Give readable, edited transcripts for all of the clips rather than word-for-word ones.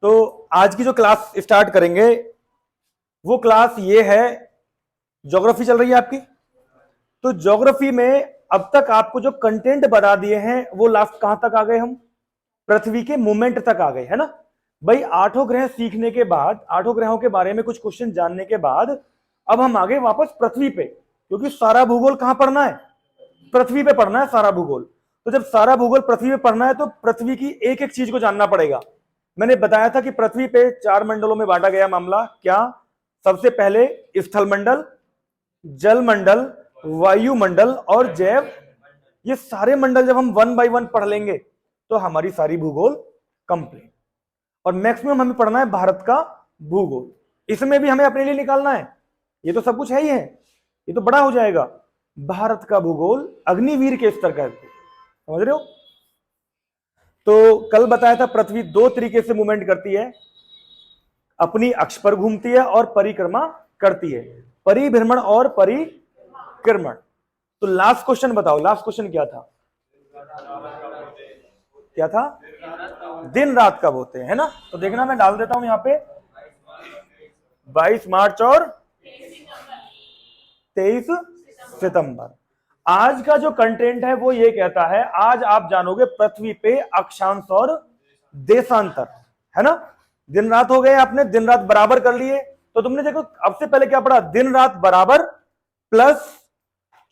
तो आज की जो क्लास स्टार्ट करेंगे वो क्लास ये है, ज्योग्राफी चल रही है आपकी। तो ज्योग्राफी में अब तक आपको जो कंटेंट बता दिए हैं वो लास्ट कहां तक आ गए हम? पृथ्वी के मूवमेंट तक आ गए, है ना भाई। आठों ग्रह सीखने के बाद, आठों ग्रहों के बारे में कुछ क्वेश्चन जानने के बाद अब हम आ गए वापस पृथ्वी पे, क्योंकि सारा भूगोल कहां पढ़ना है? पृथ्वी पे पढ़ना है सारा भूगोल। तो जब सारा भूगोल पृथ्वी पे पढ़ना है तो पृथ्वी की एक एक चीज को जानना पड़ेगा। मैंने बताया था कि पृथ्वी पे 4 मंडलों में बांटा गया मामला। क्या? सबसे पहले स्थल मंडल, जल मंडल, वायुमंडल और जैव। ये सारे मंडल जब हम 1 बाय 1 पढ़ लेंगे तो हमारी सारी भूगोल कंप्लीट। और मैक्सिमम हमें पढ़ना है भारत का भूगोल, इसमें भी हमें अपने लिए निकालना है। ये तो सब कुछ है ही है, ये तो बड़ा हो जाएगा। भारत का भूगोल अग्निवीर के स्तर का, समझ रहे हो? तो कल बताया था पृथ्वी 2 तरीके से मूवमेंट करती है, अपनी अक्ष पर घूमती है और परिक्रमा करती है, परिभ्रमण और परिक्रमण। तो लास्ट क्वेश्चन बताओ, लास्ट क्वेश्चन क्या था? क्या था? दिन रात कब होते हैं, है ना? तो देखना मैं डाल देता हूं यहां पे 22 मार्च और 23 सितंबर। आज का जो कंटेंट है वो ये कहता है, आज आप जानोगे पृथ्वी पे अक्षांश और देशांतर, है ना? दिन रात हो गए, आपने दिन रात बराबर कर लिए। तो तुमने देखो अब से पहले क्या पढ़ा? दिन रात बराबर प्लस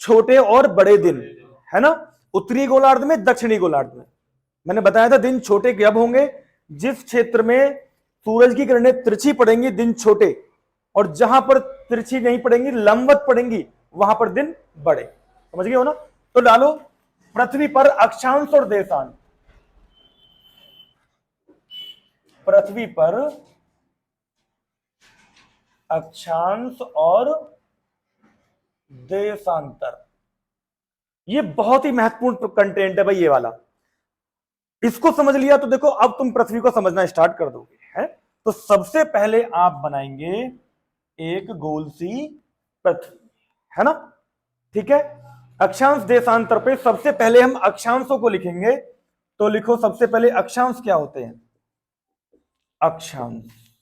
छोटे और बड़े दिन, है ना? उत्तरी गोलार्ध में, दक्षिणी गोलार्ध में। मैंने बताया था दिन छोटे कब होंगे? जिस क्षेत्र में सूरज की किरणें तिरछी पड़ेंगी दिन छोटे, और जहां पर तिरछी नहीं पड़ेंगी, लंबवत पड़ेंगी, वहां पर दिन बड़े। समझ गए हो ना? तो डालो पृथ्वी पर अक्षांश और देशांश। पृथ्वी पर अक्षांश और देशांतर, ये बहुत ही महत्वपूर्ण कंटेंट है भाई ये वाला। इसको समझ लिया तो देखो अब तुम पृथ्वी को समझना स्टार्ट कर दोगे, है? तो सबसे पहले आप बनाएंगे एक गोल सी पृथ्वी, है ना? ठीक है। अक्षांश देशांतर पे सबसे पहले हम अक्षांशों को लिखेंगे। तो लिखो सबसे पहले अक्षांश क्या होते हैं? अक्षांश।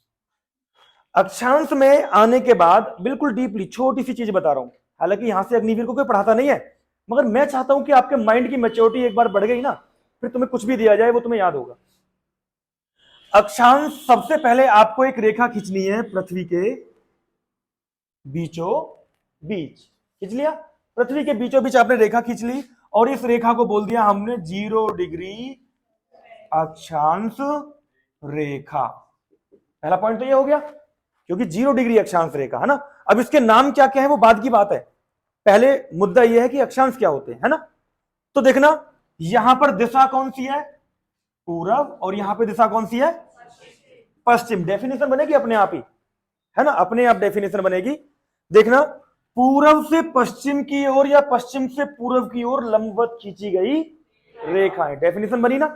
अक्षांश में आने के बाद बिल्कुल डीपली छोटी सी चीज बता रहा हूं, हालांकि यहां से अग्निवीर को कोई पढ़ाता नहीं है, मगर मैं चाहता हूं कि आपके माइंड की मैच्योरिटी एक बार बढ़ गई ना, फिर तुम्हें कुछ भी दिया जाए वो तुम्हें याद होगा। अक्षांश, सबसे पहले आपको एक रेखा खींचनी है पृथ्वी के बीचों बीच। खींच लिया? पृथ्वी के बीचों बीच आपने रेखा खींच ली और इस रेखा को बोल दिया हमने 0 डिग्री अक्षांश रेखा। पहला पॉइंट तो ये हो गया, क्योंकि 0 डिग्री अक्षांश रेखा, है ना? अब इसके नाम क्या क्या है वो बाद की बात है, पहले मुद्दा यह है कि अक्षांश क्या होते हैं, है ना? तो देखना यहां पर दिशा कौन सी है? पूरब। और यहां पर दिशा कौन सी है? पश्चिम। डेफिनेशन बनेगी अपने आप ही, है ना? अपने आप डेफिनेशन बनेगी। देखना, पूरब से पश्चिम की ओर या पश्चिम से पूरब की ओर लंबवत खींची गई रेखा है। डेफिनेशन बनी ना?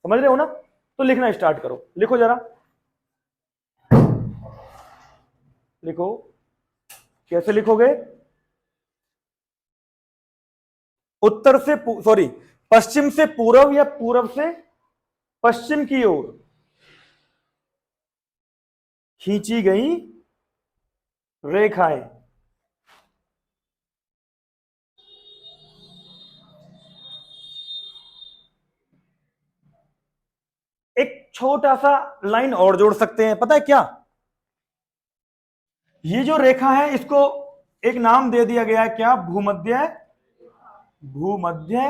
समझ रहे हो ना? तो लिखना स्टार्ट करो, लिखो जरा, लिखो। कैसे लिखोगे? उत्तर से सॉरी, पश्चिम से पूरब या पूरब से पश्चिम की ओर खींची गई रेखाएं। एक छोटा सा लाइन और जोड़ सकते हैं, पता है क्या? ये जो रेखा है इसको एक नाम दे दिया गया है, क्या? भूमध्य, भूमध्य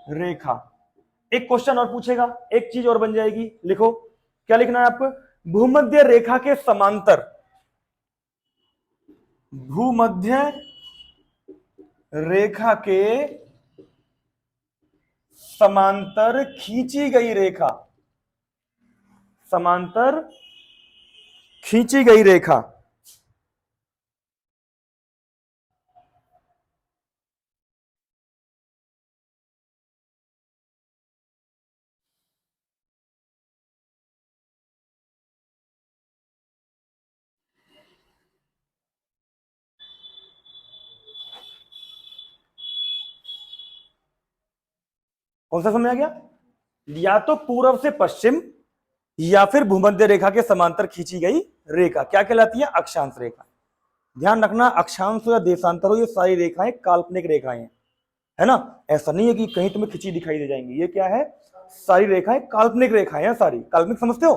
रेखा। एक क्वेश्चन और पूछेगा, एक चीज और बन जाएगी, लिखो। क्या लिखना है आपको? भूमध्य रेखा के समांतर, भूमध्य रेखा के समांतर खींची गई रेखा, समांतर खींची गई रेखा। कौन सा समझ आ गया? या तो पूर्व से पश्चिम या फिर भूमध्य रेखा के समांतर खींची गई रेखा क्या कहलाती है? अक्षांश रेखा। ध्यान रखना, अक्षांश हो या देशांतर हो, ये सारी रेखाएं काल्पनिक रेखाएं हैं, है ना। ऐसा नहीं है कि कहीं तुम्हें खिंची दिखाई दे जाएंगी। ये क्या है? सारी रेखाएं काल्पनिक रेखाएं हैं। सारी काल्पनिक समझते हो?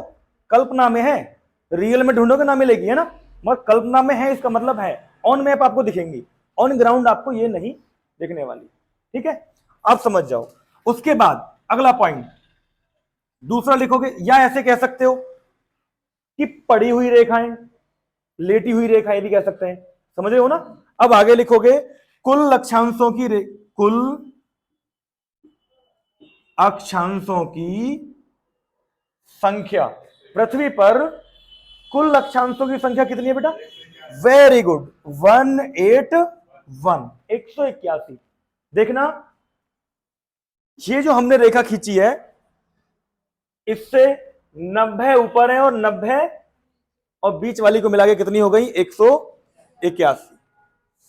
कल्पना में है, रियल में ढूंढोगे ना मिलेगी, है ना। मगर कल्पना में है इसका मतलब है ऑन मैप आपको दिखेंगी, ऑन ग्राउंड आपको ये नहीं दिखने वाली। ठीक है, आप समझ जाओ। उसके बाद अगला पॉइंट दूसरा लिखोगे, या ऐसे कह सकते हो कि पड़ी हुई रेखाएं, लेटी हुई रेखाएं भी कह सकते हैं। समझ रहे हो ना। अब आगे लिखोगे, कुल अक्षांशों की कुल अक्षांशों की संख्या पृथ्वी पर, कुल अक्षांशों की संख्या कितनी है बेटा? Very good, 181, 181। देखना, ये जो हमने रेखा खींची है इससे 90 ऊपर है और 90 और बीच वाली को मिला के कितनी हो गई? 181।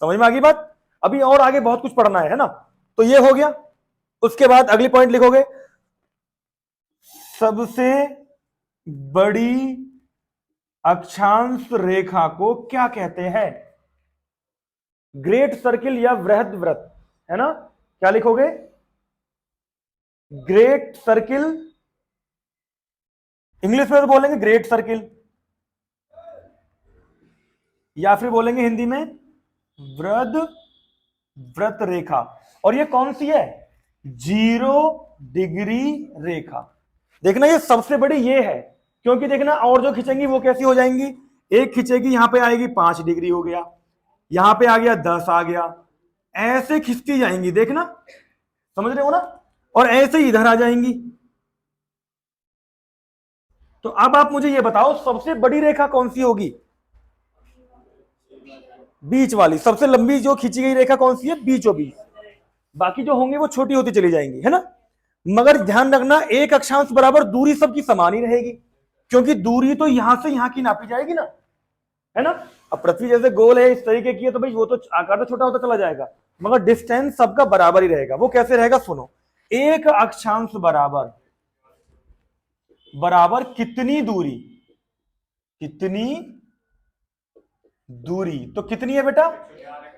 समझ में आ गई बात? अभी और आगे बहुत कुछ पढ़ना है ना। तो ये हो गया। उसके बाद अगली पॉइंट लिखोगे, सबसे बड़ी अक्षांश रेखा को क्या कहते हैं? ग्रेट सर्किल या वृहद वृत्त, है ना। क्या लिखोगे? ग्रेट सर्किल, इंग्लिश में तो बोलेंगे ग्रेट सर्किल, या फिर बोलेंगे हिंदी में वृहद वृत्त रेखा। और ये कौन सी है? 0 डिग्री रेखा। देखना, ये सबसे बड़ी ये है, क्योंकि देखना और जो खींचेंगी वो कैसी हो जाएंगी? एक खींचेगी यहां पे आएगी 5 डिग्री हो गया, यहां पे आ गया 10 आ गया, ऐसे खिंचती जाएंगी। देखना, समझ रहे हो ना। और ऐसे ही इधर आ जाएंगी। तो अब आप मुझे ये बताओ, सबसे बड़ी रेखा कौन सी होगी? बीच वाली। सबसे लंबी जो खींची गई रेखा कौन सी है? बीचों बीच। बाकी जो होंगे वो छोटी होती चली जाएंगी, है ना। मगर ध्यान रखना, एक अक्षांश बराबर दूरी सबकी समान ही रहेगी, क्योंकि दूरी तो यहां से यहां की नापी जाएगी ना, है ना। अब पृथ्वी जैसे गोल है इस तरीके की है तो भाई वो तो आकार तो छोटा होता चला जाएगा, मगर डिस्टेंस सबका बराबर ही रहेगा। वो कैसे रहेगा? सुनो, एक अक्षांश बराबर बराबर कितनी दूरी, कितनी दूरी, तो कितनी है बेटा?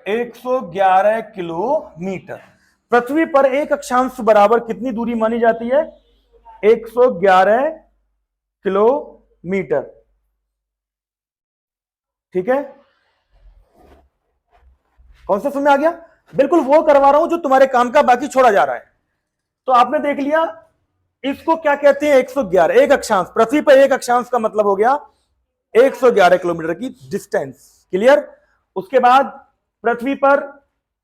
111 किलोमीटर। पृथ्वी पर एक अक्षांश बराबर कितनी दूरी मानी जाती है? 111 किलोमीटर। ठीक है, कौन सा समय आ गया? बिल्कुल वो करवा रहा हूं जो तुम्हारे काम का, बाकी छोड़ा जा रहा है। तो आपने देख लिया, इसको क्या कहते हैं? 111। एक अक्षांश, पृथ्वी पर एक अक्षांश का मतलब हो गया 111 किलोमीटर की डिस्टेंस। क्लियर। उसके बाद पृथ्वी पर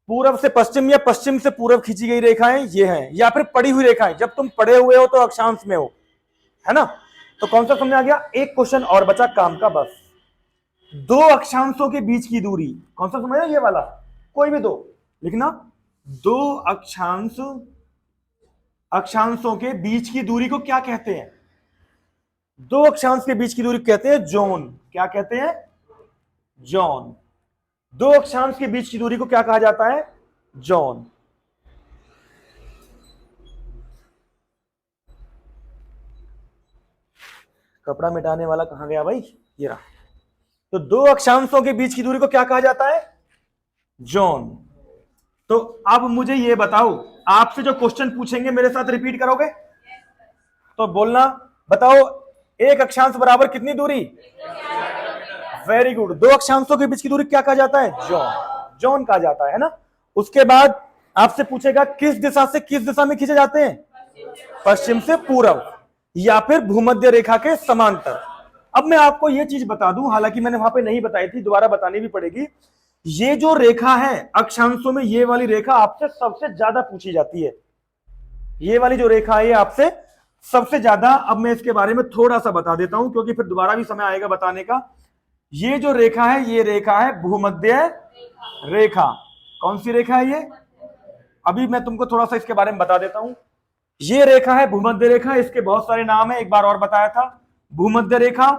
पूरब से पश्चिम या पश्चिम से पूरब खींची गई रेखाएं ये हैं, या फिर पड़ी हुई रेखाएं। जब तुम पड़े हुए हो तो अक्षांश में हो, है ना। तो कौन सा समझ आ गया? एक क्वेश्चन और बचा काम का, बस। दो अक्षांशों के बीच की दूरी, कौन सा समझ? ये वाला, कोई भी दो लिखना। दो अक्षांशों के बीच की दूरी को क्या कहते हैं? दो अक्षांश के बीच की दूरी कहते हैं जोन। क्या कहते हैं? जोन। दो अक्षांश के बीच की दूरी को क्या कहा जाता है? जोन। कपड़ा मिटाने वाला कहां गया भाई? ये रहा। तो दो अक्षांशों के बीच की दूरी को क्या कहा जाता है? जोन। तो अब मुझे ये बताओ, आपसे जो क्वेश्चन पूछेंगे मेरे साथ रिपीट करोगे? तो बोलना, बताओ एक अक्षांश बराबर कितनी दूरी? Very good. दो अक्षांशों के बीच की दूरी क्या कहा जाता है? जोन। जोन कहा जाता है ना। उसके बाद आपसे पूछेगा किस दिशा से किस दिशा में खींचे जाते हैं? पश्चिम से पूर्व या फिर भूमध्य रेखा के समांतर। अब मैं आपको यह चीज बता दूं, हालांकि मैंने वहां पे नहीं बताई थी, दोबारा बतानी भी पड़ेगी। ये जो रेखा है अक्षांशों में, ये वाली रेखा आपसे सबसे ज्यादा पूछी जाती है। ये वाली जो रेखा है आपसे सबसे ज्यादा। अब मैं इसके बारे में थोड़ा सा बता देता हूं, क्योंकि फिर दोबारा भी समय आएगा बताने का। ये जो रेखा है, ये रेखा है भूमध्य रेखा। कौन सी रेखा है ये? अभी मैं तुमको थोड़ा सा इसके बारे में बता देता हूं। ये रेखा है भूमध्य रेखा। इसके बहुत सारे नाम है, एक बार और बताया था। भूमध्य रेखा,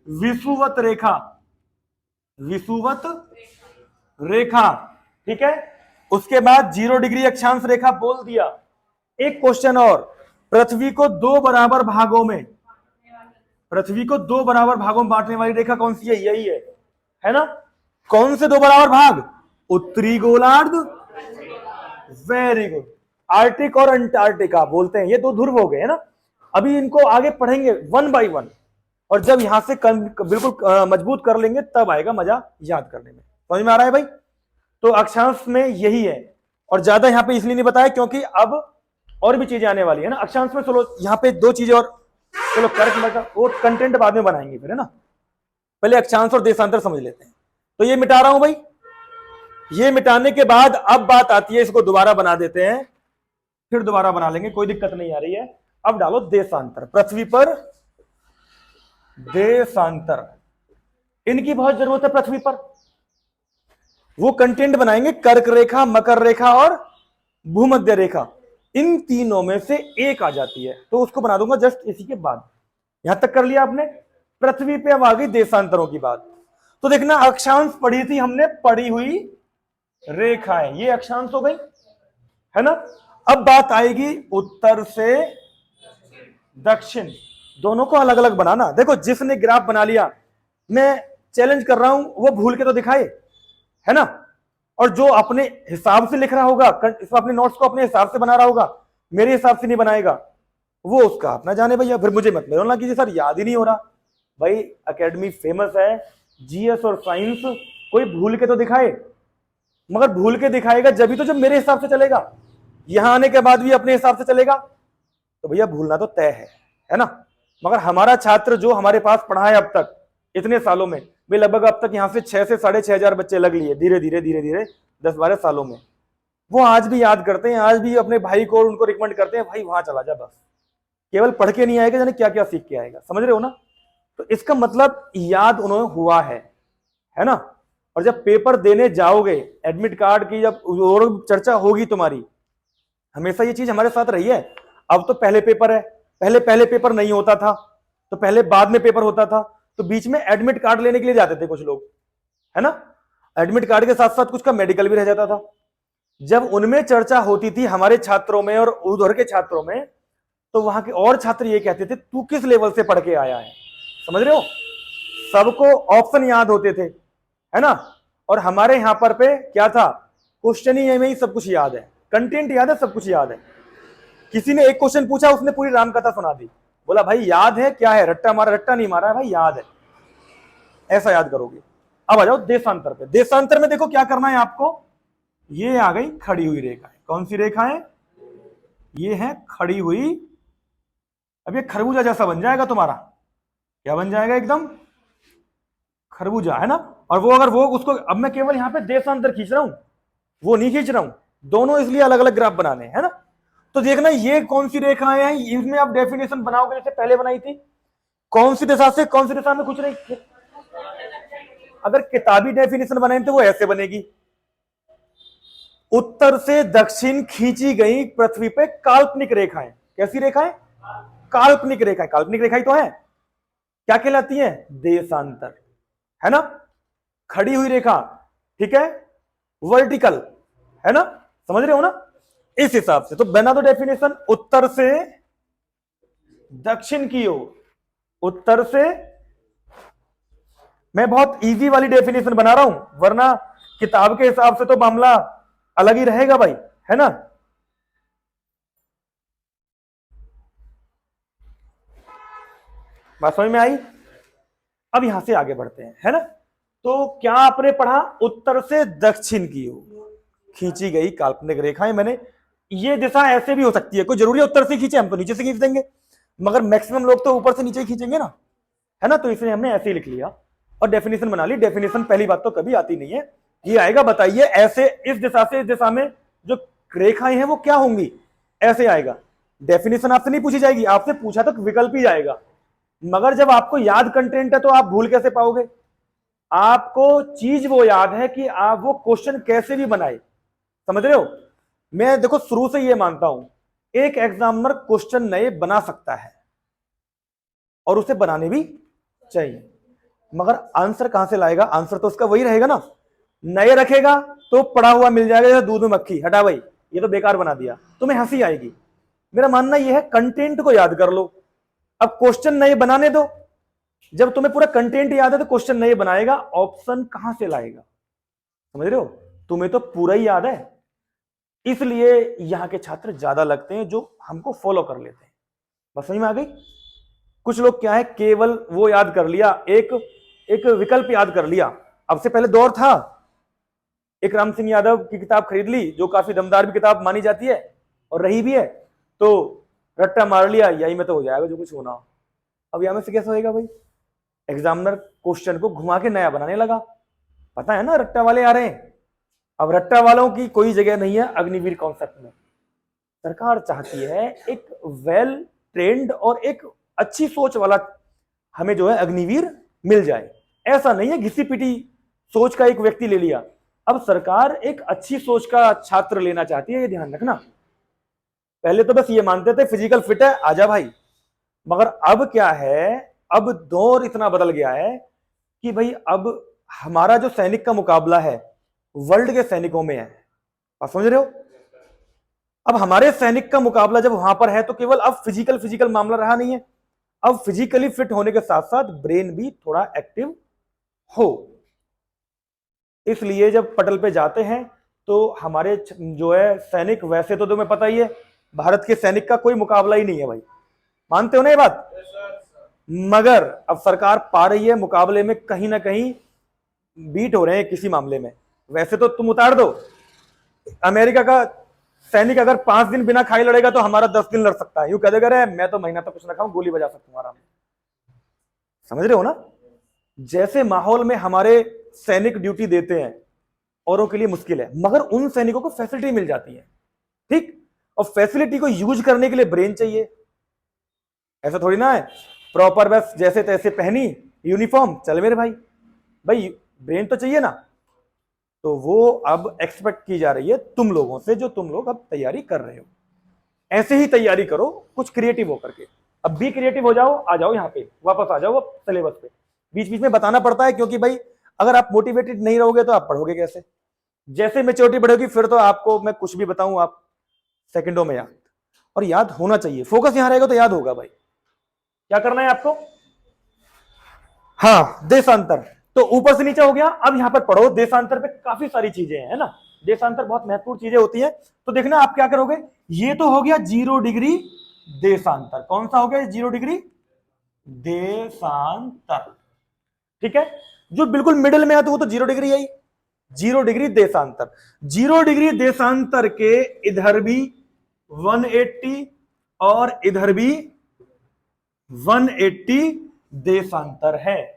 विषुवत रेखा, विषुवत रेखा। ठीक है। उसके बाद 0 डिग्री अक्षांश रेखा बोल दिया। एक क्वेश्चन और, पृथ्वी को दो बराबर भागों में पृथ्वी को दो बराबर भागों में बांटने वाली रेखा कौन सी है? यही है ना? कौन से दो बराबर भाग? उत्तरी गोलार्ध, वेरी गुड, आर्टिक और अंटार्कटिका बोलते हैं, ये दो ध्रुव हो गए है ना। अभी इनको आगे पढ़ेंगे वन बाय वन, और जब यहां से बिल्कुल मजबूत कर लेंगे तब आएगा मजा याद करने में। समझ में आ रहा है भाई? तो अक्षांश में यही है, और ज्यादा यहां पे इसलिए नहीं बताया क्योंकि अब और भी चीजें आने वाली है ना अक्षांश में। चलो यहां पे दो चीजें और, चलो कर्क वो कंटेंट बाद में बनाएंगे फिर, है ना। पहले अक्षांश और देशांतर समझ लेते हैं। तो ये मिटा रहा हूं भाई, ये मिटाने के बाद अब बात आती है, इसको दोबारा बना देते हैं, फिर दोबारा बना लेंगे, कोई दिक्कत नहीं आ रही है। अब डालो देशांतर, पृथ्वी पर देशांतर, इनकी बहुत जरूरत है पृथ्वी पर। वो कंटेंट बनाएंगे कर्क रेखा, मकर रेखा और भूमध्य रेखा, इन तीनों में से एक आ जाती है, तो उसको बना दूंगा जस्ट इसी के बाद। यहां तक कर लिया आपने। पृथ्वी पे अब आ गई देशांतरों की बात। तो देखना अक्षांश पढ़ी थी हमने, पड़ी हुई रेखाएं, ये अक्षांश हो गई, है ना। अब बात आएगी उत्तर से दक्षिण, दोनों को अलग अलग बनाना। देखो जिसने ग्राफ बना लिया, मैं चैलेंज कर रहा हूं, वो भूल के तो दिखाए, है ना। और जो अपने हिसाब से लिख रहा होगा, अपने नोट्स को अपने हिसाब से बना रहा होगा, मेरे हिसाब से नहीं बनाएगा, वो उसका अपना जाने भैया। फिर मुझे मत बोलना कि सर याद ही नहीं हो रहा। भाई एकेडमी फेमस है, जीएस और साइंस, कोई भूल के तो दिखाए, मगर भूल के दिखाएगा जब भी तो जब मेरे हिसाब से चलेगा। यहां आने के बाद भी अपने हिसाब से चलेगा तो भैया भूलना तो तय है ना। मगर हमारा छात्र जो हमारे पास पढ़ा है अब तक इतने सालों में, वे लगभग अब तक यहां से 6 से 6,500 बच्चे लग लिए धीरे धीरे 10-12 सालों में, वो आज भी याद करते हैं, आज भी अपने भाई को उनको रिकमेंड करते हैं, भाई वहां चला जा, बस केवल पढ़ के नहीं आएगा, जाने क्या क्या सीख के आएगा। समझ रहे हो ना? तो इसका मतलब याद उन्होंने हुआ है ना। और जब पेपर देने जाओगे, एडमिट कार्ड की जब और चर्चा होगी तुम्हारी, हमेशा ये चीज हमारे साथ रही है। अब तो पहले पेपर है, पहले पेपर नहीं होता था, तो पहले बाद में पेपर होता था, तो बीच में एडमिट कार्ड लेने के लिए जाते थे कुछ लोग, है ना। एडमिट कार्ड के साथ साथ कुछ का मेडिकल भी रह जाता था। जब उनमें चर्चा होती थी हमारे छात्रों में और उधर के छात्रों में, तो वहां के और छात्र ये कहते थे तू किस लेवल से पढ़ के आया है। समझ रहे हो? सबको ऑप्शन याद होते थे, है ना। और हमारे यहां पर पे क्या था, क्वेश्चन ही में ही सब कुछ याद है, कंटेंट याद है, सब कुछ याद है। किसी ने एक क्वेश्चन पूछा, उसने पूरी रामकथा सुना दी, बोला भाई याद है क्या है, रट्टा मारा, रट्टा नहीं मारा है भाई, याद है, ऐसा याद करोगे। अब आ जाओ देशांतर पे। देशांतर में देखो क्या करना है आपको, ये आ गई खड़ी हुई रेखाएं। कौन सी रेखाएं? ये है खड़ी हुई। अब ये खरबूजा जैसा बन जाएगा तुम्हारा, क्या बन जाएगा? एकदम खरबूजा, है ना। और वो अगर वो उसको, अब मैं केवल यहां पे देशांतर खींच रहा हूं, वो नहीं खींच रहा हूं, दोनों इसलिए अलग अलग ग्राफ बनाने, है ना। तो देखना ये कौन सी रेखाएं हैं, इसमें आप डेफिनेशन बनाओगे जैसे पहले बनाई थी, कौन सी दिशा से कौन सी दिशा में कुछ नहीं। अगर किताबी डेफिनेशन बनाए तो वो ऐसे बनेगी, उत्तर से दक्षिण खींची गई पृथ्वी पे काल्पनिक रेखाएं। कैसी रेखाएं? काल्पनिक रेखाएं। काल्पनिक रेखाएं तो है, क्या कहलाती है? देशांतर, है ना। खड़ी हुई रेखा, ठीक है, वर्टिकल, है ना। समझ रहे हो ना? इस हिसाब से तो बना दो डेफिनेशन, उत्तर से दक्षिण की ओर, उत्तर से। मैं बहुत इजी वाली डेफिनेशन बना रहा हूं, वरना किताब के हिसाब से तो मामला अलग ही रहेगा भाई, है ना। बात समझ में आई? अब यहां से आगे बढ़ते हैं, है ना। तो क्या आपने पढ़ा? उत्तर से दक्षिण की ओर खींची गई काल्पनिक रेखाएं। मैंने ये दिशा ऐसे भी हो सकती है, कोई जरूरी उत्तर से खींचे, हम तो नीचे से खींच देंगे, मगर मैक्सिमम लोग तो ऊपर से नीचे ही खींचेंगे ना, है ना। तो इसलिए हमने ऐसे ही लिख लिया और डेफिनेशन बना ली। डेफिनेशन पहली बात तो कभी आती नहीं है, ये आएगा बताइए ऐसे, इस दिशा से इस दिशा में जो रेखाएं हैं वो क्या होंगी, ऐसे आएगा। डेफिनेशन आपसे नहीं पूछी जाएगी, आपसे पूछा तो विकल्प ही जाएगा। मगर जब आपको याद कंटेंट है तो आप भूल कैसे पाओगे? आपको चीज वो याद है कि आप वो क्वेश्चन कैसे भी बनाए। समझ रहे हो? मैं देखो शुरू से ये मानता हूं, एक एग्जामिनर क्वेश्चन नए बना सकता है और उसे बनाने भी चाहिए, मगर आंसर कहां से लाएगा? आंसर तो उसका वही रहेगा ना। नए रखेगा तो पड़ा हुआ मिल जाएगा, जैसे दूध में मक्खी, हटा भाई ये तो बेकार बना दिया, तुम्हें हंसी आएगी। मेरा मानना यह है कंटेंट को याद कर लो, अब क्वेश्चन नए बनाने दो, जब तुम्हें पूरा कंटेंट याद है तो क्वेश्चन नहीं बनाएगा, ऑप्शन कहां से लाएगा? समझ रहे हो? तुम्हें तो पूरा ही याद है, इसलिए यहां के छात्र ज्यादा लगते हैं जो हमको फॉलो कर लेते हैं। बस समझ में आ गई? कुछ लोग क्या है, केवल वो याद कर लिया, एक एक विकल्प याद कर लिया। अब से पहले दौर था, एक राम सिंह यादव की किताब खरीद ली जो काफी दमदार भी किताब मानी जाती है और रही भी है, तो रट्टा मार लिया, यही में तो हो जाएगा जो कुछ होना। अब यहां में से कैसे होएगा भाई? एग्जामिनर क्वेश्चन को घुमा के नया बनाने लगा। पता है ना रट्टा वाले आ रहे हैं। अब रट्टा वालों की कोई जगह नहीं है अग्निवीर कॉन्सेप्ट में। सरकार चाहती है एक वेल ट्रेंड और एक अच्छी सोच वाला हमें जो है अग्निवीर मिल जाए। ऐसा नहीं है घिसी पिटी सोच का एक व्यक्ति ले लिया। अब सरकार एक अच्छी सोच का छात्र लेना चाहती है, ये ध्यान रखना। पहले तो बस ये मानते थे फिजिकल फिट है आजा भाई, मगर अब क्या है, अब दौर इतना बदल गया है कि भाई अब हमारा जो सैनिक का मुकाबला है वर्ल्ड के सैनिकों में है। आप समझ रहे हो? अब हमारे सैनिक का मुकाबला जब वहां पर है तो केवल अब फिजिकल मामला रहा नहीं है, अब फिजिकली फिट होने के साथ साथ ब्रेन भी थोड़ा एक्टिव हो। इसलिए जब पटल पे जाते हैं तो हमारे जो है सैनिक, वैसे तो तुम्हें पता ही है भारत के सैनिक का कोई मुकाबला ही नहीं है भाई, मानते हो ना ये बात? मगर अब सरकार पा रही है मुकाबले में, कहीं ना कहीं बीट हो रहे हैं किसी मामले में। वैसे तो तुम उतार दो, अमेरिका का सैनिक अगर 5 दिन बिना खाए लड़ेगा तो हमारा 10 दिन लड़ सकता है। यूं कह देगा रे मैं तो महीना तक कुछ ना खाऊं, गोली बजा सकता हूं आराम। समझ रहे हो ना? जैसे माहौल में हमारे सैनिक ड्यूटी देते हैं, औरों के लिए मुश्किल है, मगर उन सैनिकों को फैसिलिटी मिल जाती है, ठीक? और फैसिलिटी को यूज करने के लिए ब्रेन चाहिए। ऐसा थोड़ी ना है प्रॉपर बस जैसे तैसे पहनी यूनिफॉर्म चल मेरे भाई, भाई ब्रेन तो चाहिए ना। तो वो अब एक्सपेक्ट की जा रही है तुम लोगों से, जो तुम लोग अब तैयारी कर रहे हो। ऐसे ही तैयारी करो कुछ क्रिएटिव होकर के। अब भी क्रिएटिव हो जाओ, आ जाओ यहाँ पे, वापस आ जाओ सिलेबस पे। बीच बीच में बताना पड़ता है क्योंकि भाई अगर आप मोटिवेटेड नहीं रहोगे तो आप पढ़ोगे कैसे? जैसे मेच्योरिटी बढ़ेगी फिर तो आपको मैं कुछ भी बताऊं आप सेकंडों में याद, और याद होना चाहिए। फोकस यहां रहेगा तो याद होगा भाई। क्या करना है आपको? हाँ, देशांतर तो ऊपर से नीचे हो गया। अब यहां पर पढ़ो, देशांतर पे काफी सारी चीजें हैं, है ना? देशांतर बहुत महत्वपूर्ण चीजें होती है। तो देखना आप क्या करोगे, ये तो हो गया 0 डिग्री देशांतर। कौन सा हो गया 0 डिग्री देशांतर? ठीक है, जो बिल्कुल मिडिल में है तो वो तो 0 डिग्री है ही, 0 डिग्री देशांतर। 0 डिग्री देशांतर के इधर भी 180 और इधर भी 180 देशांतर है।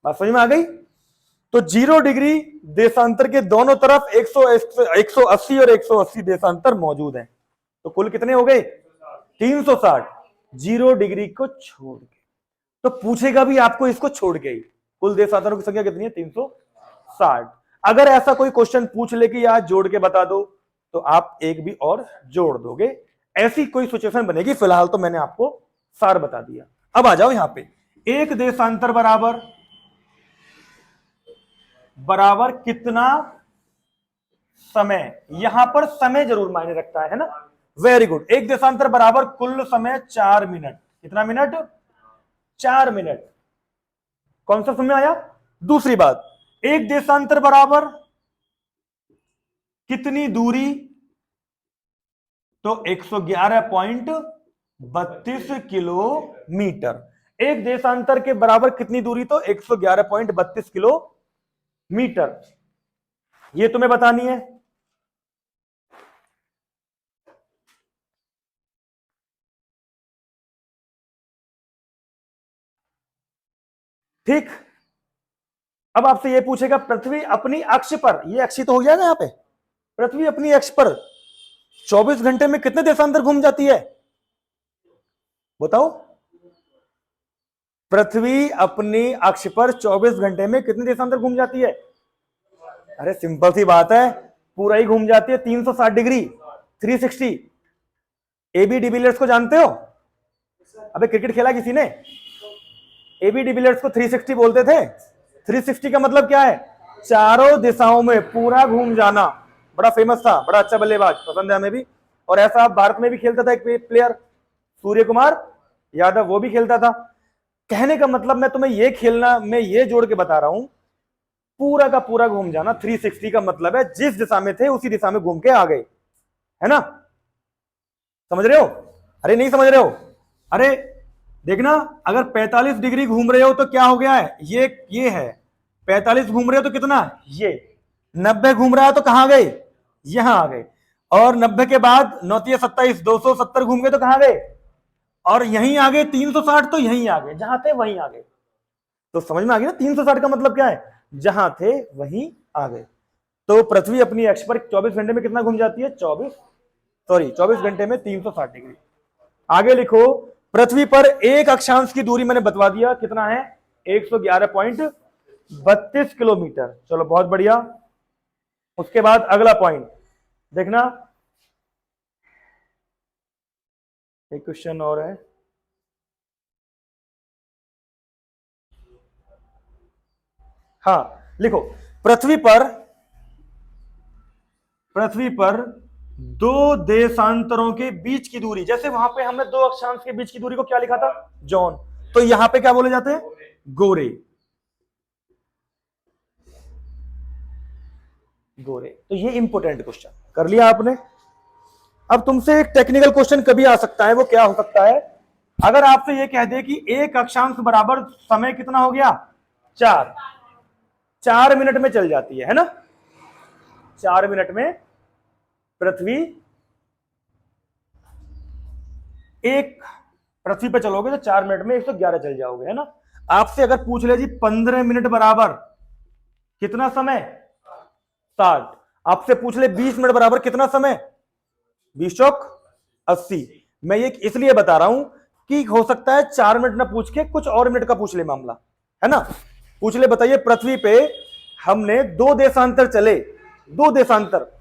बात समझ में आ गई? तो 0 डिग्री देशांतर के दोनों तरफ 180 और 180 देशांतर मौजूद हैं। तो कुल कितने हो गए? 360, 0 डिग्री को छोड़ के। तो पूछेगा भी आपको इसको छोड़ के ही, कुल देशांतरों की संख्या कितनी है? 360। अगर ऐसा कोई क्वेश्चन पूछ ले कि यार जोड़ के बता दो, तो आप एक भी और जोड़ दोगे। ऐसी कोई सिचुएशन बनेगी। फिलहाल तो मैंने आपको सार बता दिया। अब आ जाओ यहां पे, एक देशांतर बराबर कितना समय। यहां पर समय जरूर मायने रखता है ना? Very good. एक देशांतर बराबर कुल समय 4 मिनट। कितना मिनट? 4 मिनट। कौन सा समय आया? दूसरी बात, एक देशांतर बराबर कितनी दूरी? तो 111.32 किलोमीटर। एक देशांतर के बराबर कितनी दूरी? तो 111.32 किलोमीटर। ये तुम्हें बतानी है। ठीक, अब आपसे यह पूछेगा पृथ्वी अपनी अक्ष पर, यह अक्ष तो हो जाएगा यहां पे, पृथ्वी अपनी अक्ष पर 24 घंटे में कितने देशांतर घूम जाती है? बताओ, पृथ्वी अपनी अक्ष पर 24 घंटे में कितने देशांतर घूम जाती है? अरे सिंपल सी बात है, पूरा ही घूम जाती है 360 डिग्री, 360। एबी डिविलियर्स को जानते हो? अबे क्रिकेट खेला किसी ने? एबी डिविलियर्स को 360 बोलते थे। 360 का मतलब क्या है? चारों दिशाओं में पूरा घूम जाना। बड़ा फेमस था, बड़ा अच्छा बल्लेबाज, पसंद है हमें भी। और ऐसा भारत में भी खेलता था एक प्लेयर, सूर्य कुमार यादव, वो भी खेलता था। कहने का मतलब मैं तुम्हें ये खेलना, मैं ये जोड़ के बता रहा हूं, पूरा का पूरा घूम जाना। 360 का मतलब है जिस दिशा में थे उसी दिशा में घूम के आ गए, है ना? समझ रहे हो? अरे नहीं समझ रहे हो? अरे देखना, अगर 45 डिग्री घूम रहे हो तो क्या हो गया है, ये है 45 घूम रहे हो तो कितना, ये 90 घूम रहा है तो कहां गए, यहां आ गए। और 90 के बाद 9 27 270 घूम गए तो कहां गए, और यहीं आ गए। 360 तो यहीं आ गए, जहां थे वहीं आ गए। तो समझ में आ गया ना 360 का मतलब क्या है, जहां थे वहीं आ गए। तो पृथ्वी अपनी अक्ष पर 24 घंटे में कितना घूम जाती है, 24 घंटे में 360 डिग्री। आगे लिखो, पृथ्वी पर एक अक्षांश की दूरी मैंने बतवा दिया कितना है, 111.32 किलोमीटर। चलो बहुत बढ़िया। उसके बाद अगला पॉइंट देखना, एक क्वेश्चन और है। हाँ लिखो, पृथ्वी पर दो देशांतरों के बीच की दूरी, जैसे वहां पे हमने दो अक्षांश के बीच की दूरी को क्या लिखा था, जॉन, तो यहां पे क्या बोले जाते हैं, गोरे। गोरे। तो ये इंपॉर्टेंट क्वेश्चन कर लिया आपने। अब तुमसे एक टेक्निकल क्वेश्चन कभी आ सकता है, वो क्या हो सकता है, अगर आपसे ये कह दे कि एक अक्षांश बराबर समय कितना हो गया, 4 मिनट में चल जाती है ना? 4 मिनट में पृथ्वी, एक पृथ्वी पे चलोगे तो 4 मिनट में 111 चल जाओगे, है ना? आपसे अगर पूछ ले जी 15 मिनट बराबर कितना समय, 60। आपसे पूछ ले 20 मिनट बराबर कितना समय, 20 चौक 80। मैं ये इसलिए बता रहा हूं कि हो सकता है 4 मिनट ना पूछ के कुछ और मिनट का पूछ ले मामला, है ना? पूछ ले, बताइए पृथ्वी पे हमने दो देशांतर चले, दो देशांतर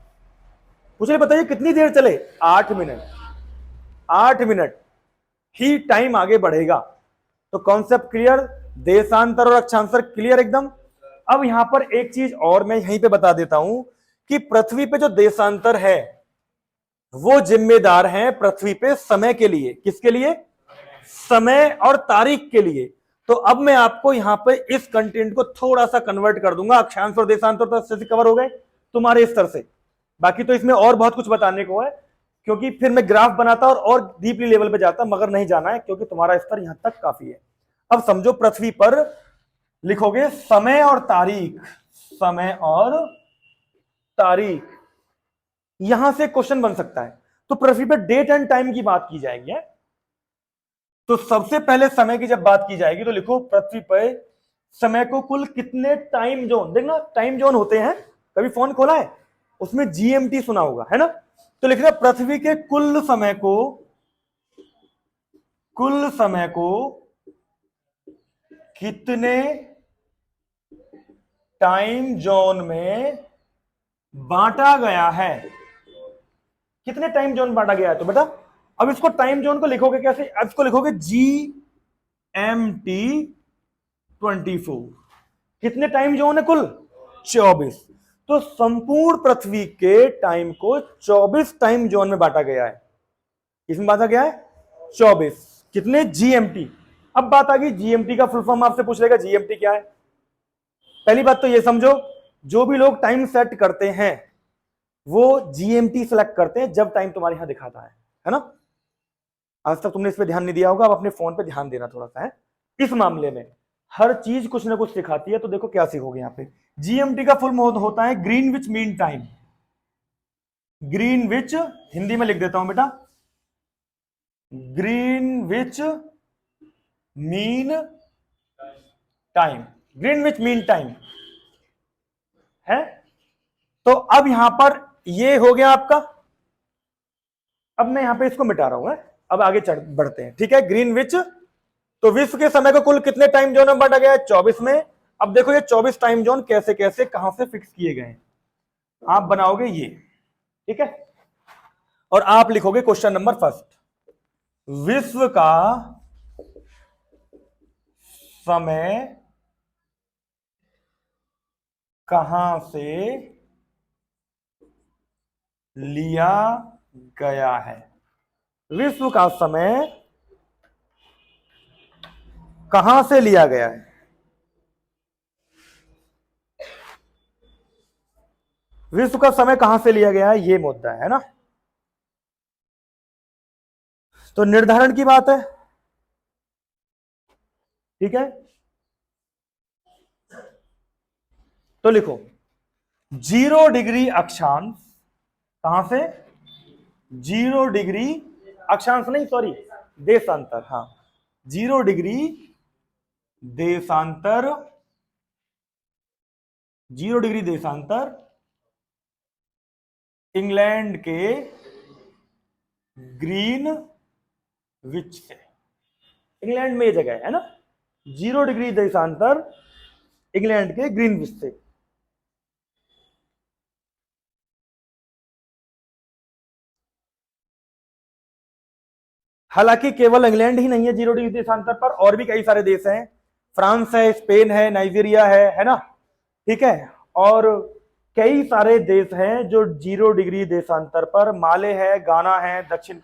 पूछ ले, बताइए कितनी देर चले, 8 मिनट। 8 मिनट ही टाइम आगे बढ़ेगा। तो कॉन्सेप्ट क्लियर, देशांतर और अक्षांतर क्लियर एकदम। अब यहां पर एक चीज और मैं यहीं पे बता देता हूं कि पृथ्वी पे जो देशांतर है वो जिम्मेदार है पृथ्वी पे समय के लिए, किसके लिए, समय और तारीख के लिए। तो अब मैं आपको यहां पे इस कंटेंट को थोड़ा सा कन्वर्ट कर दूंगा, अक्षांश और देशांतर तो अच्छे से कवर हो गए तुम्हारे स्तर से, बाकी तो इसमें और बहुत कुछ बताने को है, क्योंकि फिर मैं ग्राफ बनाता और डीपली लेवल पे जाता, मगर नहीं जाना है क्योंकि तुम्हारा स्तर यहां तक काफी है। अब समझो, पृथ्वी पर लिखोगे समय और तारीख, समय और तारीख, यहां से क्वेश्चन बन सकता है। तो पृथ्वी पर डेट एंड टाइम की बात की जाएगी, तो सबसे पहले समय की जब बात की जाएगी तो लिखो, पृथ्वी पर समय को कुल कितने टाइम जोन, देखना टाइम जोन होते हैं, कभी फोन खोला है उसमें जीएमटी सुना होगा, है ना? तो लिख रहे पृथ्वी के कुल समय को कितने टाइम जोन में बांटा गया है, कितने टाइम जोन बांटा गया है। तो बेटा अब इसको टाइम जोन को लिखोगे कैसे, अब इसको लिखोगे GMT 24। कितने टाइम जोन है कुल, 24। तो संपूर्ण पृथ्वी के टाइम को 24 टाइम जोन में बांटा गया है। किसमें बांटा गया है, 24। कितने, जीएमटी। अब बात आ गई जीएमटी का फुल फॉर्म, आपसे पूछ लेगा जीएमटी क्या है। पहली बात तो ये समझो, जो भी लोग टाइम सेट करते हैं वो जीएमटी सेलेक्ट करते हैं जब टाइम तुम्हारे यहां दिखाता है ना? आज तक तुमने इस पे ध्यान नहीं दिया होगा, अब अपने फोन पे ध्यान देना थोड़ा सा, है इस मामले में हर चीज कुछ ना कुछ सिखाती है। तो देखो क्या सीखोगे यहां पे, जीएमटी का फुल होता है Greenwich mean time. Greenwich Hindi में लिख देता हूं बेटा, Greenwich mean time, Greenwich mean time है। तो अब यहां पर ये हो गया आपका, अब मैं यहां पे इसको मिटा रहा हूं, है? अब आगे बढ़ते हैं, ठीक है। ग्रीनविच, तो विश्व के समय को कुल कितने टाइम जोन में बांटा गया है, 24 में। अब देखो ये 24 टाइम जोन कैसे कैसे कहां से फिक्स किए गए हैं, आप बनाओगे ये, ठीक है। और आप लिखोगे क्वेश्चन नंबर फर्स्ट, विश्व का समय कहां से लिया गया है, विश्व का समय कहां से लिया गया है? विश्व का समय कहां से लिया गया है, ये मुद्दा है ना। तो निर्धारण की बात है, ठीक है। तो लिखो 0 डिग्री अक्षांश, कहां से? 0 डिग्री अक्षांश नहीं, सॉरी, देशांतर। हाँ, 0 डिग्री देशांतर, 0 डिग्री देशांतर इंग्लैंड के ग्रीनविच से। इंग्लैंड में ये जगह है ना, 0 डिग्री देशांतर इंग्लैंड के ग्रीनविच से। हालांकि केवल इंग्लैंड ही नहीं है 0 डिग्री देशांतर पर, और भी कई सारे देश हैं, फ्रांस है, स्पेन है, नाइजीरिया है ना, ठीक है। और कई सारे देश हैं जो 0 डिग्री देशांतर पर, माले है, गाना है, दक्षिण,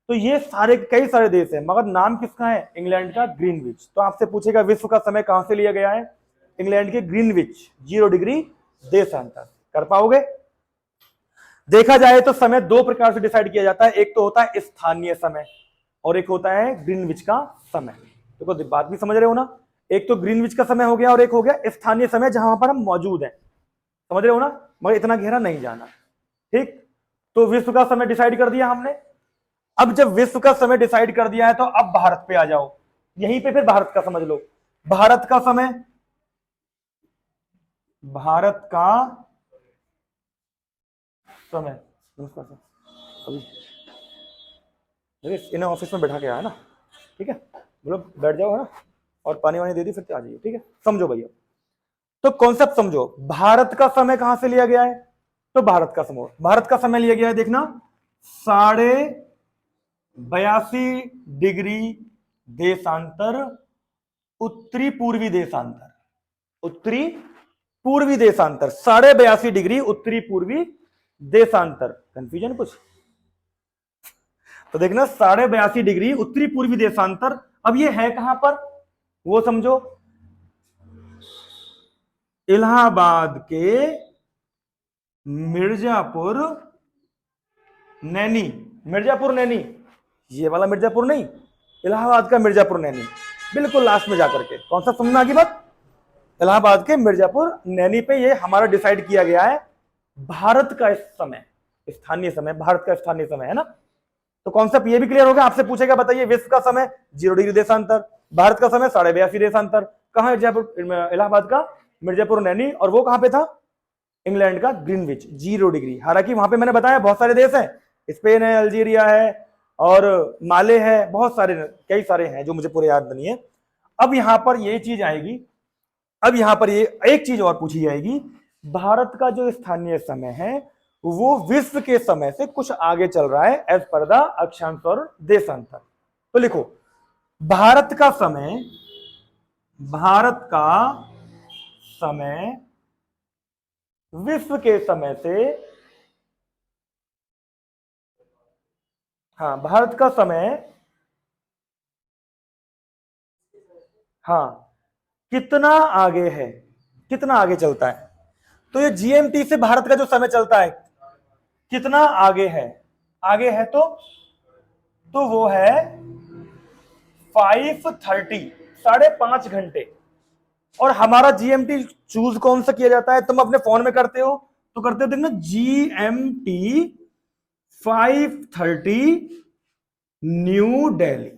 तो ये सारे कई सारे देश हैं, मगर नाम किसका है? इंग्लैंड का ग्रीनविच। तो आपसे पूछेगा विश्व का समय कहां से लिया गया है? इंग्लैंड के ग्रीनविच, 0 डिग्री देशांतर। कर पाओगे? देखा जाए तो समय दो प्रकार से डिसाइड किया जाता है, एक तो होता है स्थानीय समय और एक होता है ग्रीनविच का समय। देखो तो बात भी समझ रहे हो ना, एक तो ग्रीनविच का समय हो गया और एक हो गया स्थानीय समय जहां पर हम मौजूद हैं, समझ रहे हो ना, मगर इतना गहरा नहीं जाना, ठीक। तो विश्व का समय डिसाइड कर दिया हमने। अब जब विश्व का समय डिसाइड कर दिया है तो अब भारत पे आ जाओ, यहीं पे फिर भारत का समझ लो। भारत का समय, भारत का समय, अभी इन्हें ऑफिस में बैठा के आया ना, ठीक है, बोलो बैठ जाओ है ना, और पानी वानी दे दी फिर आ जाइए, ठीक है। समझो भैया, तो कॉन्सेप्ट समझो। भारत का समय कहां से लिया गया है? तो भारत का समय लिया गया है, देखना 82.5 डिग्री देशांतर उत्तरी पूर्वी देशांतर, उत्तरी पूर्वी देशांतर 82.5 डिग्री उत्तरी पूर्वी देशांतर। कंफ्यूजन कुछ? तो देखना 82.5 डिग्री उत्तरी पूर्वी देशांतर। अब ये है कहां पर वो समझो, इलाहाबाद के मिर्जापुर नैनी, मिर्जापुर नैनी, ये वाला मिर्जापुर नहीं, इलाहाबाद का मिर्जापुर नैनी, बिल्कुल लास्ट में जाकर के। कौन सा समझना की बात? इलाहाबाद के मिर्जापुर नैनी पे ये हमारा डिसाइड किया गया है भारत का समय, स्थानीय समय, भारत का स्थानीय समय है ना। तो कॉन्सेप्ट ये भी क्लियर हो गया। आपसे पूछेगा बताइए विश्व का समय 0 डिग्री देशांतर, भारत का समय 82.5 देशांतर, कहां है? जयपुर, इलाहाबाद का मिर्जापुर नैनी, और वो कहां पे था? इंग्लैंड का ग्रीनविच, 0 डिग्री। हालांकि वहां पे मैंने बताया बहुत सारे देश हैं, स्पेन है, अल्जीरिया है और माले है, बहुत सारे कई सारे हैं जो मुझे पूरे याद नहीं है। अब यहां पर ये चीज आएगी, अब यहां पर ये एक चीज और पूछी जाएगी, भारत का जो स्थानीय समय है वो विश्व के समय से कुछ आगे चल रहा है एज पर द अक्षांश और देशांतर। तो लिखो भारत का समय, भारत का समय विश्व के समय से, हाँ भारत का समय, हाँ कितना आगे है, कितना आगे चलता है। तो ये जीएमटी से भारत का जो समय चलता है कितना आगे है, आगे है तो वो है 5:30, 5.5 घंटे। और हमारा जीएमटी चूज कौन सा किया जाता है? तुम अपने फोन में करते हो तो करते हो, देखना जीएमटी 5:30 न्यू दिल्ली।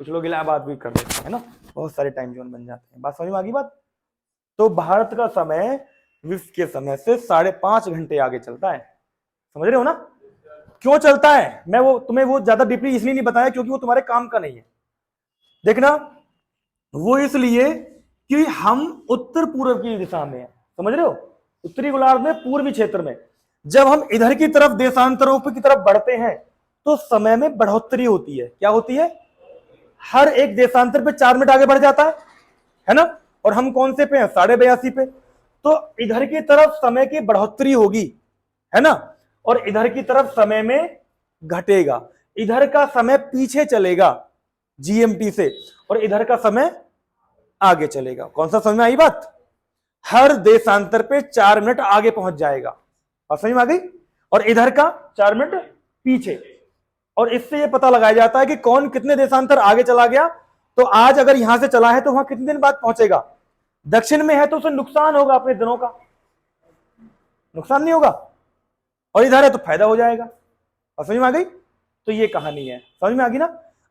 कुछ लोग इलाहाबाद भी कर देते हैं ना, बहुत सारे टाइम जोन बन जाते हैं। बात समझ में आ गई बात? तो भारत का समय विश्व के समय से 5.5 घंटे आगे चलता है, समझ रहे हो ना। क्यों चलता है मैं वो तुम्हें वो ज्यादा डीपली इसलिए नहीं बताया क्योंकि वो तुम्हारे काम का नहीं है। देखना वो इसलिए कि हम उत्तर पूर्व की दिशा में हैं, समझ रहे हो, उत्तरी गोलार्ध में पूर्वी क्षेत्र में। जब हम इधर की तरफ देशांतरों की तरफ बढ़ते हैं तो समय में बढ़ोतरी होती है। क्या होती है? हर एक देशांतर पे 4 मिनट आगे बढ़ जाता है ना। और हम कौन से पे हैं? 82.5 पे। तो इधर की तरफ समय की बढ़ोतरी होगी, है ना, और इधर की तरफ समय में घटेगा। इधर का समय पीछे चलेगा, जीएमटी से, और इधर का समय आगे चलेगा। कौन सा समय आई बात? हर देशांतर पे 4 मिनट आगे पहुंच जाएगा। और समझ में आ गई? और इधर का 4 मिनट पीछे। और इससे यह पता लगाया जाता है कि कौन कितने देशांतर आगे चला गया। तो आज अगर यहां से चला है तो वहां कितने दिन बाद पहुंचेगा? दक्षिण में है तो उसे नुकसान होगा, अपने दिनों का नुकसान नहीं होगा, और इधर है तो फायदा हो जाएगा। और समझ में आ गई? तो ये कहानी है, समझ में आ गई ना?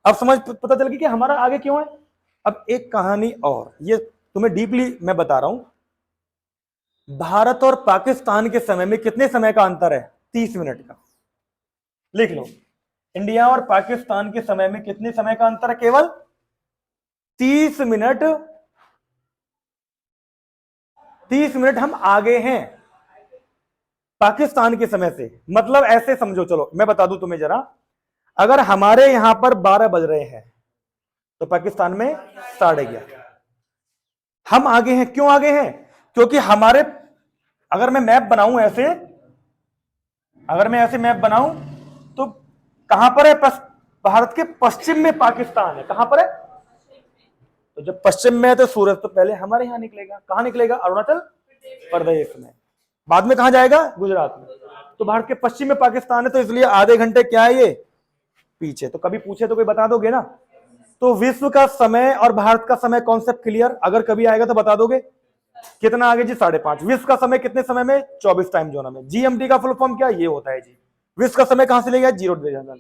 अब समझ पता चल गई कि हमारा आगे क्यों है। अब एक कहानी और, ये तुम्हें डीपली मैं बता रहा हूं। भारत और पाकिस्तान के समय में कितने समय का अंतर है? 30 मिनट का। लिख लो, इंडिया और पाकिस्तान के समय में कितने समय का अंतर है? केवल 30 मिनट। 30 मिनट हम आगे हैं पाकिस्तान के समय से। मतलब ऐसे समझो, चलो मैं बता दूं तुम्हें जरा, अगर हमारे यहां पर 12 बज रहे हैं तो पाकिस्तान में 11:30। हम आगे हैं। क्यों आगे हैं? क्योंकि हमारे, अगर मैं मैप बनाऊं ऐसे, अगर मैं ऐसे मैप बनाऊं तो कहां पर है? भारत के पश्चिम में पाकिस्तान है। कहां पर है? तो जब पश्चिम में है तो सूरज तो पहले हमारे यहां निकलेगा। कहां निकलेगा? अरुणाचल प्रदेश में। बाद में कहां जाएगा? गुजरात में। तो भारत के पश्चिम में पाकिस्तान है, तो इसलिए आधे घंटे क्या है ये पीछे। तो कभी पूछे तो कोई बता दोगे ना? तो विश्व का समय और भारत का समय कॉन्सेप्ट क्लियर? अगर कभी आएगा तो बता दोगे कितना आगे जी? 5:30। विश्व का समय कितने समय में? 24 टाइम जोन में। जीएमटी का फुल फॉर्म क्या ये होता है जी? विश्व का समय कहां से लिया? 0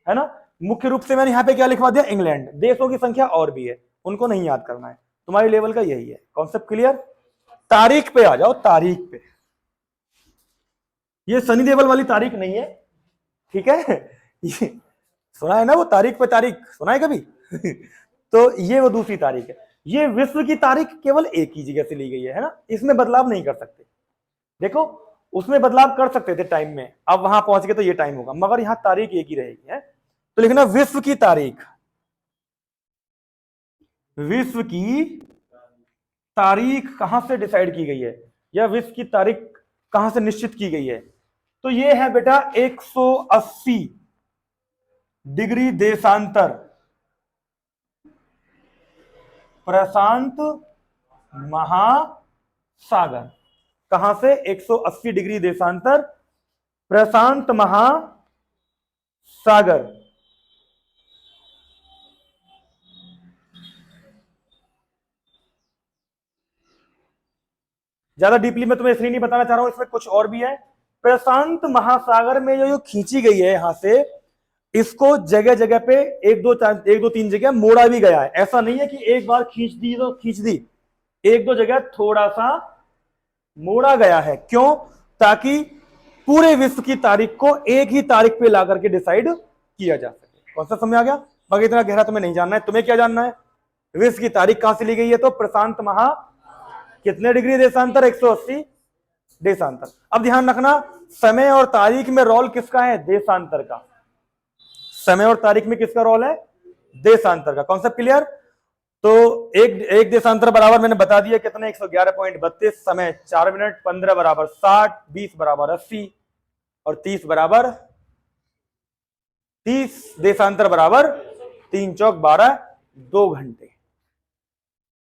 है ना। मुख्य रूप से मैंने यहां पे क्या लिखवा दिया? इंग्लैंड। देशों की संख्या और भी है, उनको नहीं याद करना है, तुम्हारे लेवल का यही है कॉन्सेप्ट। क्लियर? तारीख पे आ जाओ, तारीख पे। ये सनी देओल वाली तारीख नहीं है, ठीक है? ये सुना है ना वो तारीख पे तारीख, सुना है कभी? तो ये वो दूसरी तारीख है। ये विश्व की तारीख केवल एक ही जगह से ली गई है ना, इसमें बदलाव नहीं कर सकते। देखो, उसमें बदलाव कर सकते थे टाइम में, अब वहां पहुंच गए तो ये टाइम होगा, मगर यहां तारीख एक ही रहेगी है। तो लिखना विश्व की तारीख। विश्व की तारीख कहां से डिसाइड की गई है, या विश्व की तारीख कहां से निश्चित की गई है? तो ये है बेटा 180 डिग्री देशांतर प्रशांत महासागर। कहां से? 180 डिग्री देशांतर प्रशांत महासागर। ज्यादा डीपली मैं तुम्हें इसलिए नहीं बताना चाह रहा हूं, इसमें कुछ और भी है। प्रशांत महासागर में जो खींची गई है यहां से, इसको जगह जगह पे एक दो तीन जगह मोड़ा भी गया है। ऐसा नहीं है कि एक बार खींच दी तो खींच दी, एक दो जगह थोड़ा सा मोड़ा गया है। क्यों? ताकि पूरे विश्व की तारीख को एक ही तारीख पे ला करके डिसाइड किया जा सके। कौन सा समय आ गया? बाकी इतना गहरा तुम्हें नहीं जानना है। तुम्हें क्या जानना है? विश्व की तारीख कहां से ली गई है? तो प्रशांत महा कितने डिग्री देशांतर? 180 देशांतर। अब ध्यान रखना, समय और तारीख में रोल किसका है? देशांतर का। समय और तारीख में किसका रोल है? देशांतर का। Concept clear? तो एक देशांतर बराबर मैंने बता दिया कितने? 111.32। समय 4 मिनट, 15 बराबर 60, 20 बराबर 80 और 30 बराबर 30। देशांतर बराबर 3 चौक 12, 2 घंटे।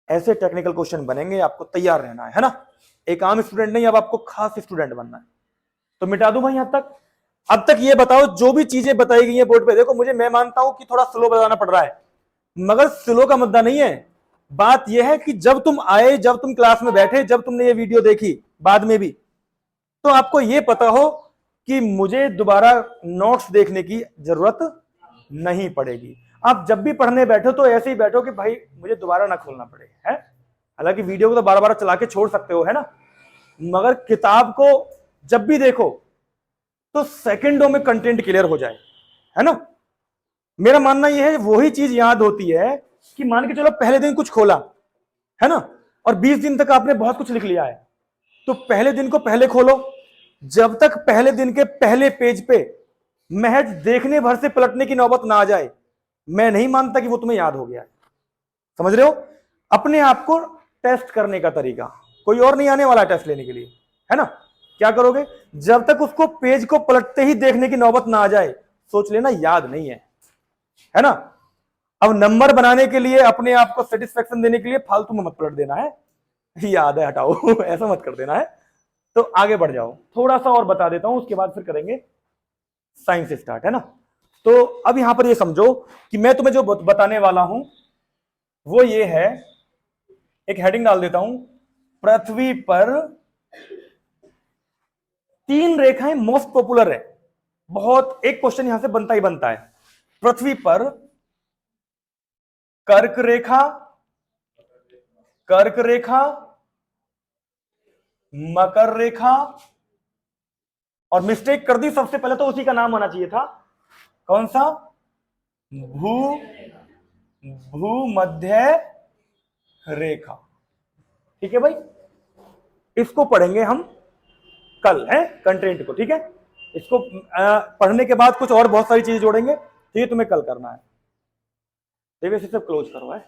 ऐसे टेक्निकल क्वेश्चन बनेंगे, आपको तैयार रहना है ना? एक आम स्टूडेंट नहीं, अब आपको खास स्टूडेंट बनना है। तो मिटा दूं भाई यहां तक। अब तक ये बताओ, जो भी चीजें बताई गई है बोर्ड पे, देखो मुझे, मैं मानता हूं कि थोड़ा स्लो बताना पड़ रहा है, मगर स्लो का मुद्दा नहीं है। बात यह है कि जब तुम आए, जब तुम क्लास में बैठे, जब तुमने ये वीडियो देखी बाद में भी, तो आपको यह पता हो कि मुझे दोबारा नोट्स देखने की जरूरत नहीं पड़ेगी। आप जब भी पढ़ने बैठो तो ऐसे ही बैठो कि भाई मुझे दोबारा ना खोलना पड़े, है। हालांकि वीडियो को तो बार बार चला के छोड़ सकते हो, है ना, मगर किताब को जब भी देखो तो सेकंडों में कंटेंट क्लियर हो जाए, है ना। मेरा मानना यह है, वही चीज याद होती है कि मान के चलो पहले दिन कुछ खोला, है ना, और 20 दिन तक आपने बहुत कुछ लिख लिया है, तो पहले दिन को पहले खोलो। जब तक पहले दिन के पहले पेज पे महज देखने भर से पलटने की नौबत ना आ जाए, मैं नहीं मानता कि वो तुम्हें याद हो गया है। समझ रहे हो? अपने आप को टेस्ट करने का तरीका, कोई और नहीं आने वाला टेस्ट लेने के लिए, है ना। क्या करोगे? जब तक उसको पेज को पलटते ही देखने की नौबत ना आ जाए, सोच लेना याद नहीं है, है ना। अब नंबर बनाने के लिए, अपने आप को सेटिस्फेक्शन देने के लिए फालतू में मत पलट देना है, याद है, हटाओ ऐसा मत कर देना है। तो आगे बढ़ जाओ, थोड़ा सा और बता देता हूं, उसके बाद फिर करेंगे साइंस स्टार्ट, है ना। तो अब यहां पर ये समझो कि मैं तुम्हें जो बताने वाला हूं वो ये है, एक हेडिंग डाल देता हूं, पृथ्वी पर 3 रेखाएं मोस्ट पॉपुलर है। बहुत, एक क्वेश्चन यहां से बनता ही बनता है। पृथ्वी पर कर्क रेखा, कर्क रेखा, मकर रेखा, और मिस्टेक कर दी सबसे पहले तो उसी का नाम आना चाहिए था, कौन सा, भूमध्य रेखा। ठीक है भाई, इसको पढ़ेंगे हम कल, है कंटेंट को, ठीक है। इसको पढ़ने के बाद कुछ और बहुत सारी चीजें जोड़ेंगे, तो ये तुम्हें कल करना है। देखिए, इसे सब क्लोज करो है।